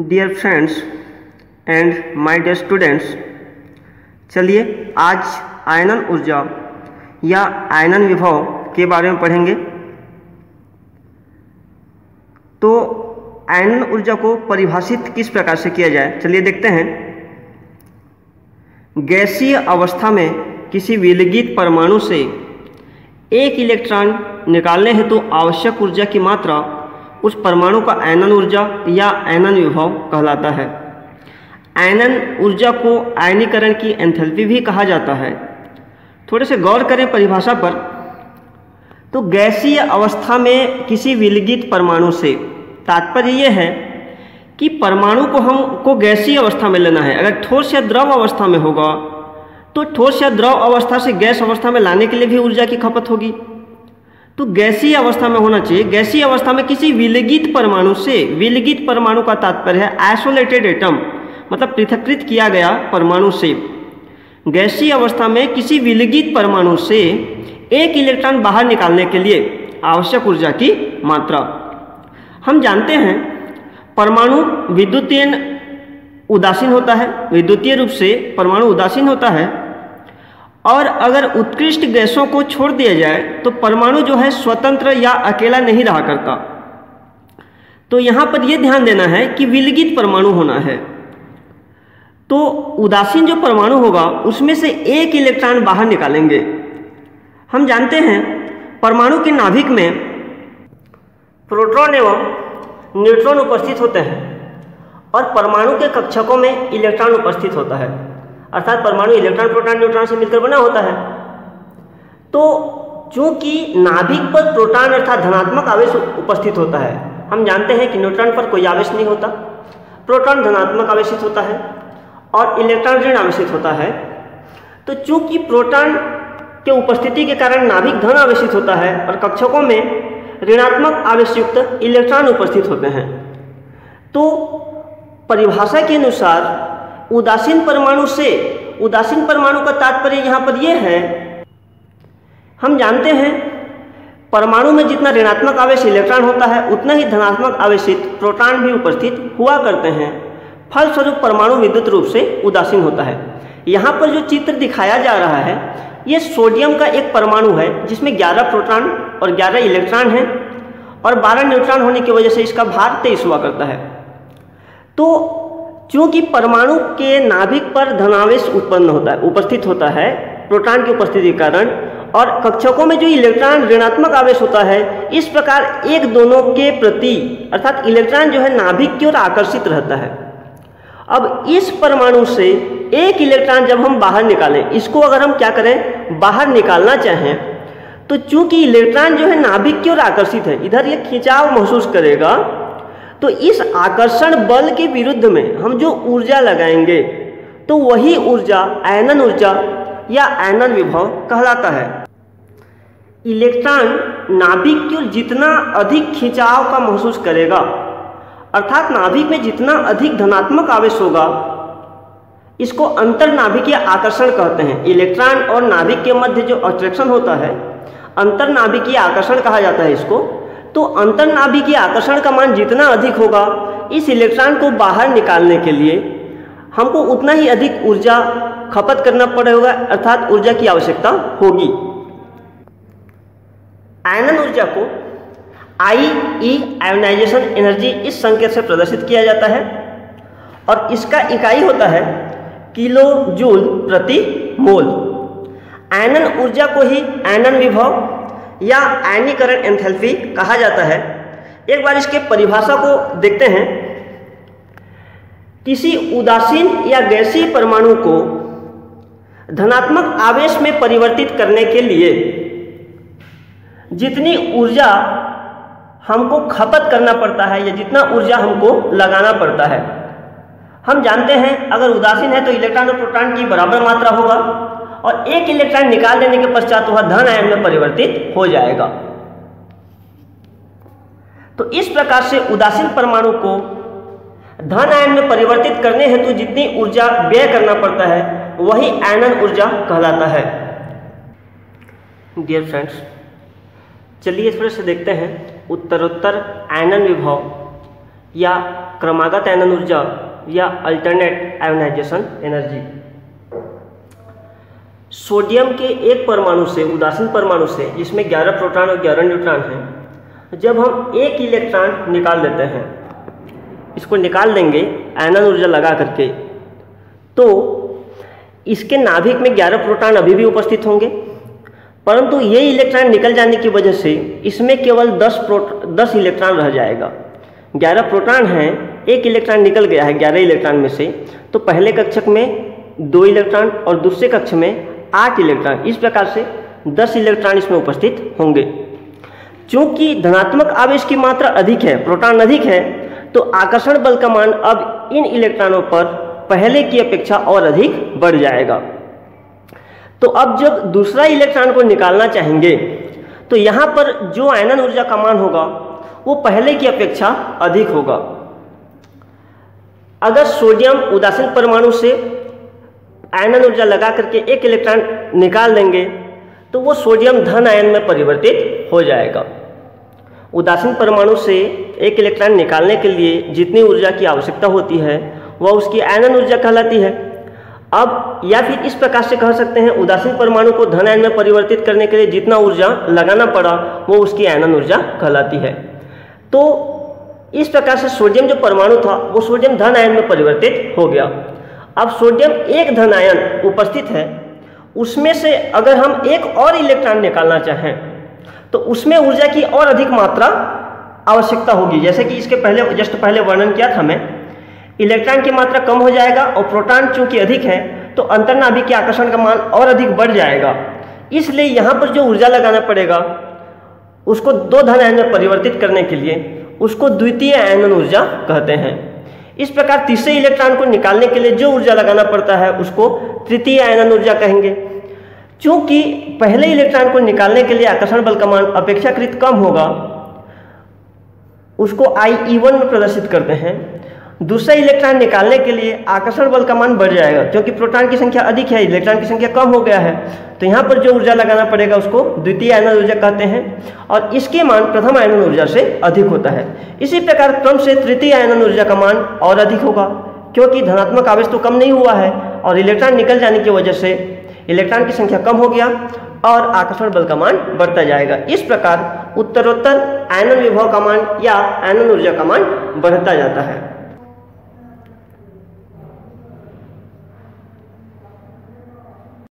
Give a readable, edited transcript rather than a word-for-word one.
Dear friends and my dear students, चलिए आज आयनन ऊर्जा या आयनन विभव के बारे में पढ़ेंगे। तो आयनन ऊर्जा को परिभाषित किस प्रकार से किया जाए, चलिए देखते हैं। गैसीय अवस्था में किसी विलगित परमाणु से एक इलेक्ट्रॉन निकालने हेतु आवश्यक ऊर्जा की मात्रा उस परमाणु का आयनन ऊर्जा या आयनन विभव कहलाता है। आयनन ऊर्जा को आयनीकरण की एंथैल्पी भी कहा जाता है। थोड़े से गौर करें परिभाषा पर। तो गैसीय अवस्था में किसी विलगित परमाणु से तात्पर्य यह है कि परमाणु को हमको गैसीय अवस्था में लेना है। अगर ठोस या द्रव अवस्था में होगा तो ठोस या द्रव अवस्था से गैस अवस्था में लाने के लिए भी ऊर्जा की खपत होगी। तो गैसीय अवस्था में होना चाहिए। गैसीय अवस्था में किसी विलगित परमाणु से, विलगित परमाणु का तात्पर्य है आइसोलेटेड एटम, मतलब पृथक्कृत किया गया परमाणु से। गैसीय अवस्था में किसी विलगित परमाणु से एक इलेक्ट्रॉन बाहर निकालने के लिए आवश्यक ऊर्जा की मात्रा। हम जानते हैं परमाणु विद्युतीय उदासीन होता है, विद्युतीय रूप से परमाणु उदासीन होता है। और अगर उत्कृष्ट गैसों को छोड़ दिया जाए तो परमाणु जो है स्वतंत्र या अकेला नहीं रहा करता। तो यहाँ पर यह ध्यान देना है कि विलगित परमाणु होना है। तो उदासीन जो परमाणु होगा उसमें से एक इलेक्ट्रॉन बाहर निकालेंगे। हम जानते हैं परमाणु के नाभिक में प्रोटॉन एवं न्यूट्रॉन उपस्थित होते हैं और परमाणु के कक्षकों में इलेक्ट्रॉन उपस्थित होता है। अर्थात परमाणु इलेक्ट्रॉन प्रोटॉन न्यूट्रॉन से मिलकर बना होता है। तो चूंकि नाभिक पर प्रोटॉन अर्थात धनात्मक आवेश उपस्थित होता है, हम जानते हैं कि न्यूट्रॉन पर कोई आवेश नहीं होता, प्रोटॉन धनात्मक आवेशित होता है और इलेक्ट्रॉन ऋण आवेशित होता है। तो चूंकि प्रोटॉन के उपस्थिति के कारण नाभिक धन आवेशित होता है और कक्षकों में ऋणात्मक आवेशयुक्त इलेक्ट्रॉन उपस्थित होते हैं। तो परिभाषा के अनुसार उदासीन परमाणु से, उदासीन परमाणु का तात्पर्य यहाँ पर यह है, हम जानते हैं परमाणु में जितना ऋणात्मक आवेश इलेक्ट्रॉन होता है उतना ही धनात्मक आवेशित प्रोटॉन भी उपस्थित हुआ करते हैं। फलस्वरूप परमाणु विद्युत रूप से उदासीन होता है। यहाँ पर जो चित्र दिखाया जा रहा है ये सोडियम का एक परमाणु है जिसमें 11 प्रोटॉन और 11 इलेक्ट्रॉन हैं और 12 न्यूट्रॉन होने की वजह से इसका भार 23 हुआ करता है। तो चूंकि परमाणु के नाभिक पर धनावेश उत्पन्न होता है, उपस्थित होता है प्रोटॉन की उपस्थिति के कारण, और कक्षकों में जो इलेक्ट्रॉन ऋणात्मक आवेश होता है, इस प्रकार एक दोनों के प्रति अर्थात इलेक्ट्रॉन जो है नाभिक की ओर आकर्षित रहता है। अब इस परमाणु से एक इलेक्ट्रॉन जब हम बाहर निकालें, इसको अगर हम क्या करें बाहर निकालना चाहें, तो चूंकि इलेक्ट्रॉन जो है नाभिक की ओर आकर्षित है, इधर ये खिंचाव महसूस करेगा, तो इस आकर्षण बल के विरुद्ध में हम जो ऊर्जा लगाएंगे तो वही ऊर्जा आयनन ऊर्जा या आयनन विभव कहलाता है। इलेक्ट्रॉन नाभिक की ओर जितना अधिक खिंचाव का महसूस करेगा, अर्थात नाभिक में जितना अधिक धनात्मक आवेश होगा, इसको अंतर्नाभिकीय आकर्षण कहते हैं। इलेक्ट्रॉन और नाभिक के मध्य जो अट्रैक्शन होता है अंतर्नाभिकीय आकर्षण कहा जाता है इसको। तो अंतर्नाभिकीय आकर्षण का मान जितना अधिक होगा, इस इलेक्ट्रॉन को बाहर निकालने के लिए हमको उतना ही अधिक ऊर्जा खपत करना पड़ेगा, अर्थात ऊर्जा की आवश्यकता होगी। आयनन ऊर्जा को IE आयोनाइजेशन एनर्जी इस संकेत से प्रदर्शित किया जाता है और इसका इकाई होता है किलो जूल प्रति मोल। आयनन ऊर्जा को ही आयनन विभव या आयनीकरण एंथैल्पी कहा जाता है। एक बार इसके परिभाषा को देखते हैं। किसी उदासीन या गैसीय परमाणु को धनात्मक आवेश में परिवर्तित करने के लिए जितनी ऊर्जा हमको खपत करना पड़ता है या जितना ऊर्जा हमको लगाना पड़ता है, हम जानते हैं अगर उदासीन है तो इलेक्ट्रॉन और प्रोटॉन की बराबर मात्रा होगा और एक इलेक्ट्रॉन निकाल देने के पश्चात वह धन आयन में परिवर्तित हो जाएगा। तो इस प्रकार से उदासीन परमाणु को धन आयन में परिवर्तित करने हेतु जितनी ऊर्जा व्यय करना पड़ता है वही आयनन ऊर्जा कहलाता है। डियर फ्रेंड्स, चलिए थोड़े से देखते हैं उत्तरोत्तर आयनन विभव या क्रमागत आयनन ऊर्जा या अल्टरनेट आयोनाइजेशन एनर्जी। सोडियम के एक परमाणु से, उदासीन परमाणु से, जिसमें 11 प्रोटॉन और 11 न्यूट्रॉन हैं, जब हम एक इलेक्ट्रॉन निकाल देते हैं, इसको निकाल देंगे आयनन ऊर्जा लगा करके, तो इसके नाभिक में 11 प्रोटॉन अभी भी उपस्थित होंगे, परंतु ये इलेक्ट्रॉन निकल जाने की वजह से इसमें केवल 10 इलेक्ट्रॉन रह जाएगा। 11 प्रोटॉन हैं, एक इलेक्ट्रॉन निकल गया है 11 इलेक्ट्रॉन में से, तो पहले कक्षक में 2 इलेक्ट्रॉन और दूसरे कक्ष में 8 इलेक्ट्रॉन, इस प्रकार से 10 इलेक्ट्रॉन इसमें उपस्थित होंगे। चूंकि धनात्मक आवेश की मात्रा अधिक है, प्रोटॉन अधिक है, तो आकर्षण बल का मान अब इन इलेक्ट्रॉनों पर पहले की अपेक्षा और अधिक बढ़ जाएगा। तो अब जब दूसरा इलेक्ट्रॉन को निकालना चाहेंगे तो यहाँ पर जो आयनन ऊर्जा का मान होगा वो पहले की अपेक्षा अधिक होगा। अगर सोडियम उदासीन परमाणु से आयनन ऊर्जा लगा करके एक इलेक्ट्रॉन निकाल देंगे तो वो सोडियम धन आयन में परिवर्तित हो जाएगा। उदासीन परमाणु से एक इलेक्ट्रॉन निकालने के लिए जितनी ऊर्जा की आवश्यकता होती है वह उसकी आयनन ऊर्जा कहलाती है। अब या फिर इस प्रकार से कह सकते हैं, उदासीन परमाणु को धन आयन में परिवर्तित करने के लिए जितना ऊर्जा लगाना पड़ा वो उसकी आयनन ऊर्जा कहलाती है। तो इस प्रकार से सोडियम जो परमाणु था वो सोडियम धन आयन में परिवर्तित हो गया। अब सोडियम एक धन आयन उपस्थित है, उसमें से अगर हम एक और इलेक्ट्रॉन निकालना चाहें तो उसमें ऊर्जा की और अधिक मात्रा आवश्यकता होगी। जैसे कि इसके पहले वर्णन किया था मैं, इलेक्ट्रॉन की मात्रा कम हो जाएगा और प्रोटॉन चूंकि अधिक है तो अंतर्नाभिक के आकर्षण का मान और अधिक बढ़ जाएगा। इसलिए यहाँ पर जो ऊर्जा लगाना पड़ेगा उसको 2 धन आयन में परिवर्तित करने के लिए उसको द्वितीय आयनन ऊर्जा कहते हैं। इस प्रकार तीसरे इलेक्ट्रॉन को निकालने के लिए जो ऊर्जा लगाना पड़ता है उसको तृतीय आयनन ऊर्जा कहेंगे। चूंकि पहले इलेक्ट्रॉन को निकालने के लिए आकर्षण बल का मान अपेक्षाकृत कम होगा, उसको IE1 में प्रदर्शित करते हैं। दूसरा इलेक्ट्रॉन निकालने के लिए आकर्षण बल का मान बढ़ जाएगा, क्योंकि प्रोटॉन की संख्या अधिक है, इलेक्ट्रॉन की संख्या कम हो गया है, तो यहाँ पर जो ऊर्जा लगाना पड़ेगा उसको द्वितीय आयनन ऊर्जा कहते हैं और इसके मान प्रथम आयनन ऊर्जा से अधिक होता है। इसी प्रकार क्रम से तृतीय आयनन ऊर्जा का मान और अधिक होगा, क्योंकि धनात्मक आवेश तो कम नहीं हुआ है और इलेक्ट्रॉन निकल जाने की वजह से इलेक्ट्रॉन की संख्या कम हो गया और आकर्षण बल का मान बढ़ता जाएगा। इस प्रकार उत्तरोत्तर आयनन विभव का मान या आयनन ऊर्जा का मान बढ़ता जाता है।